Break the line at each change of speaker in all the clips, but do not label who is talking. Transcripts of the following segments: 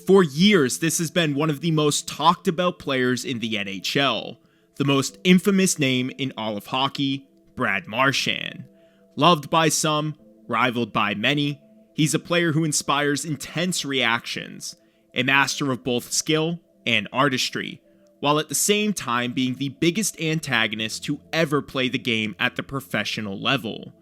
For years, this has been one of the most talked about players in the NHL. The most infamous name in all of hockey, Brad Marchand. Loved by some, rivaled by many, he's a player who inspires intense reactions, a master of both skill and artistry, while at the same time being the biggest antagonist to ever play the game at the professional level.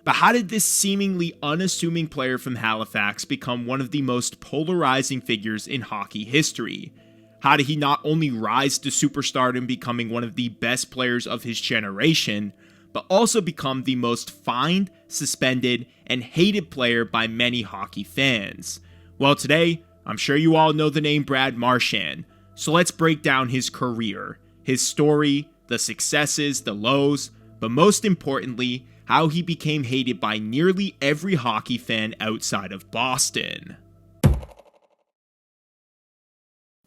But how did this seemingly unassuming player from Halifax become one of the most polarizing figures in hockey history? How did he not only rise to superstardom, becoming one of the best players of his generation, but also become the most fined, suspended, and hated player by many hockey fans? Well, today, I'm sure you all know the name Brad Marchand, so let's break down his career, his story, the successes, the lows, but most importantly, how he became hated by nearly every hockey fan outside of Boston.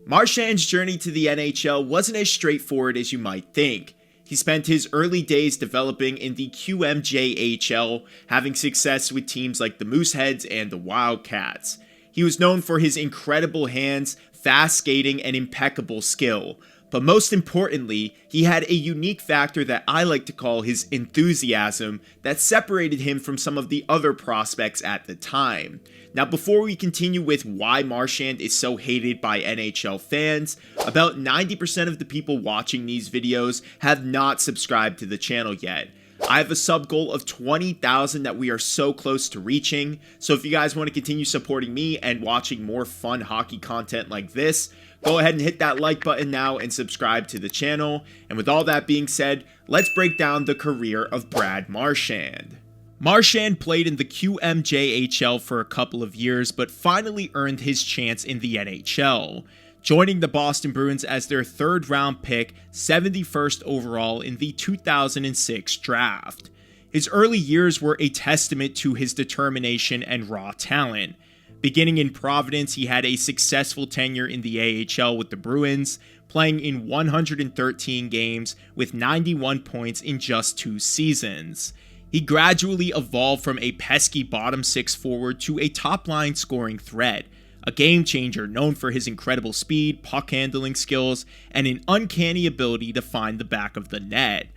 Marchand's journey to the NHL wasn't as straightforward as you might think. He spent his early days developing in the QMJHL, having success with teams like the Mooseheads and the Wildcats. He was known for his incredible hands, fast skating, and impeccable skill. But most importantly, he had a unique factor that I like to call his enthusiasm that separated him from some of the other prospects at the time. Now, before we continue with why Marchand is so hated by NHL fans, about 90% of the people watching these videos have not subscribed to the channel yet. I have a sub goal of 20,000 that we are so close to reaching, so if you guys want to continue supporting me and watching more fun hockey content like this, go ahead and hit that like button now and subscribe to the channel. And with all that being said, let's break down the career of Brad Marchand. Marchand played in the QMJHL for a couple of years, but finally earned his chance in the NHL, joining the Bostonbruins as their third round pick, 71st overall in the 2006 draft. His early years were a testament to his determination and raw talent. Beginning in Providence, he had a successful tenure in the AHL with the Bruins, playing in 113 games with 91 points in just 2 seasons. He gradually evolved from a pesky bottom six forward to a top-line scoring threat, a game changer known for his incredible speed, puck handling skills, and an uncanny ability to find the back of the net.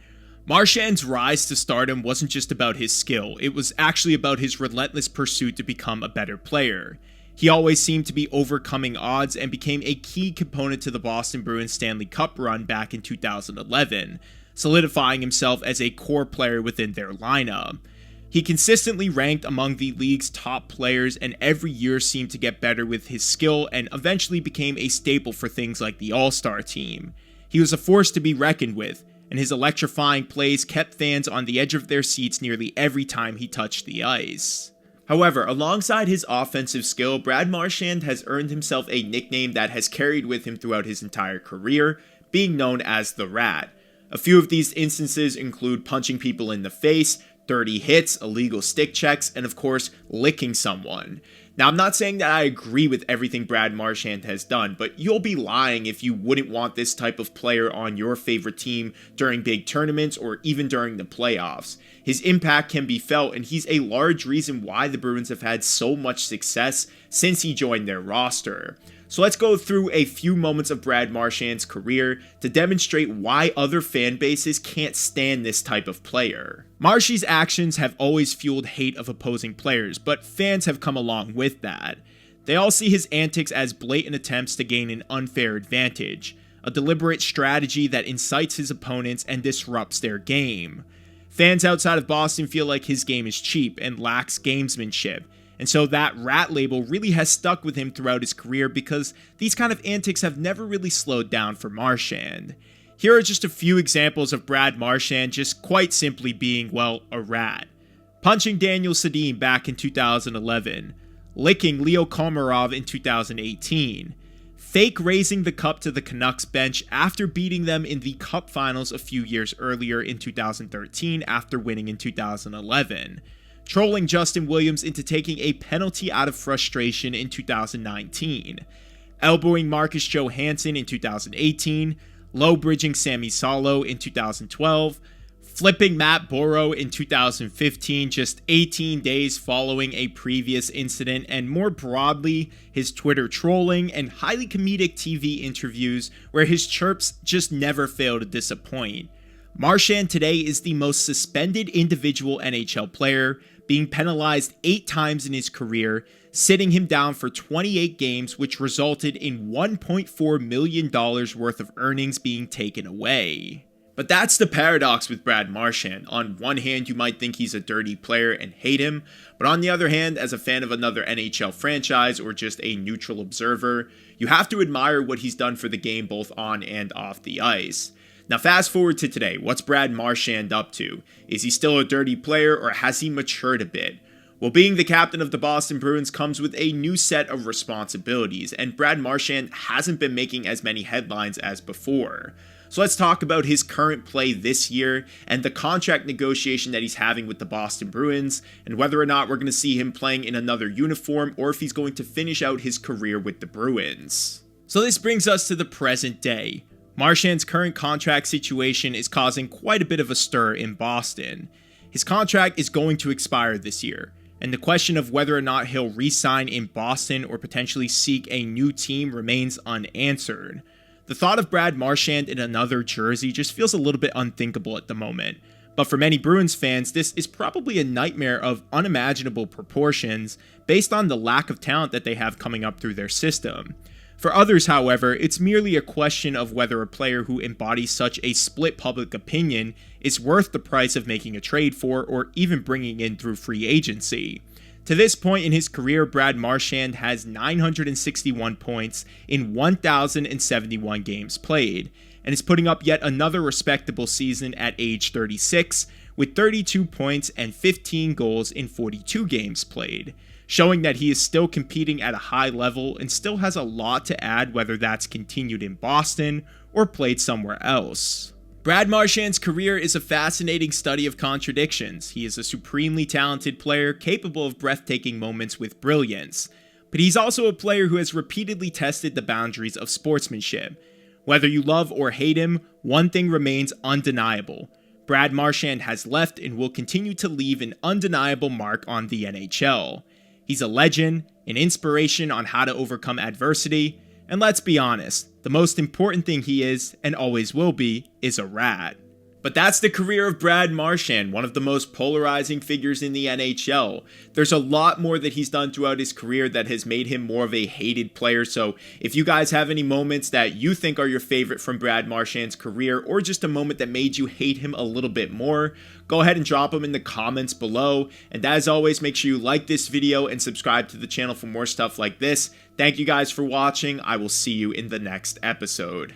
Marchand's rise to stardom wasn't just about his skill, it was actually about his relentless pursuit to become a better player. He always seemed to be overcoming odds and became a key component to the Boston Bruins Stanley Cup run back in 2011, solidifying himself as a core player within their lineup. He consistently ranked among the league's top players and every year seemed to get better with his skill and eventually became a staple for things like the All-Star team. He was a force to be reckoned with, and his electrifying plays kept fans on the edge of their seats nearly every time he touched the ice. However, alongside his offensive skill, Brad Marchand has earned himself a nickname that has carried with him throughout his entire career, being known as the Rat. A few of these instances include punching people in the face, dirty hits, illegal stick checks, and of course, licking someone. Now, I'm not saying that I agree with everything Brad Marchand has done, but you'll be lying if you wouldn't want this type of player on your favorite team during big tournaments or even during the playoffs. His impact can be felt, and he's a large reason why the Bruins have had so much success since he joined their roster. So let's go through a few moments of Brad Marchand's career to demonstrate why other fan bases can't stand this type of player. Marshy's actions have always fueled hate of opposing players, but fans have come along with that. They all see his antics as blatant attempts to gain an unfair advantage, a deliberate strategy that incites his opponents and disrupts their game. Fans outside of Boston feel like his game is cheap and lacks gamesmanship, and so that Rat label really has stuck with him throughout his career because these kind of antics have never really slowed down for Marchand. Here are just a few examples of Brad Marchand just quite simply being, well, a rat. Punching Daniel Sedin back in 2011, licking Leo Komarov in 2018, fake raising the cup to the Canucks bench after beating them in the Cup Finals a few years earlier in 2013 after winning in 2011, trolling Justin Williams into taking a penalty out of frustration in 2019, elbowing Marcus Johansson in 2018, low-bridging Sami Salo in 2012, flipping Matt Borrow in 2015, just 18 days following a previous incident, and more broadly, his Twitter trolling and highly comedic TV interviews where his chirps just never fail to disappoint. Marchand today is the most suspended individual NHL player, being penalized 8 times in his career, sitting him down for 28 games, which resulted in $1.4 million worth of earnings being taken away. But that's the paradox with Brad Marchand. On one hand, you might think he's a dirty player and hate him, but on the other hand, as a fan of another NHL franchise or just a neutral observer, you have to admire what he's done for the game both on and off the ice. Now fast forward to today, what's Brad Marchand up to? Is he still a dirty player or has he matured a bit? Well, being the captain of the Boston Bruins comes with a new set of responsibilities, and Brad Marchand hasn't been making as many headlines as before. So let's talk about his current play this year and the contract negotiation that he's having with the Boston Bruins, and whether or not we're going to see him playing in another uniform or if he's going to finish out his career with the Bruins. So this brings us to the present day. Marchand's current contract situation is causing quite a bit of a stir in Boston. His contract is going to expire this year, and the question of whether or not he'll re-sign in Boston or potentially seek a new team remains unanswered. The thought of Brad Marchand in another jersey just feels a little bit unthinkable at the moment, but for many Bruins fans, this is probably a nightmare of unimaginable proportions based on the lack of talent that they have coming up through their system. For others, however, it's merely a question of whether a player who embodies such a split public opinion is worth the price of making a trade for or even bringing in through free agency. To this point in his career, Brad Marchand has 961 points in 1,071 games played, and is putting up yet another respectable season at age 36, with 32 points and 15 goals in 42 games played, showing that he is still competing at a high level and still has a lot to add, whether that's continued in Boston or played somewhere else. Brad Marchand's career is a fascinating study of contradictions. He is a supremely talented player capable of breathtaking moments with brilliance, but he's also a player who has repeatedly tested the boundaries of sportsmanship. Whether you love or hate him, one thing remains undeniable. Brad Marchand has left and will continue to leave an undeniable mark on the NHL. He's a legend, an inspiration on how to overcome adversity, and let's be honest, the most important thing he is, and always will be, is a rat. But that's the career of Brad Marchand, one of the most polarizing figures in the NHL. There's a lot more that he's done throughout his career that has made him more of a hated player, so if you guys have any moments that you think are your favorite from Brad Marchand's career, or just a moment that made you hate him a little bit more, go ahead and drop them in the comments below. And as always, make sure you like this video and subscribe to the channel for more stuff like this. Thank you guys for watching. I will see you in the next episode.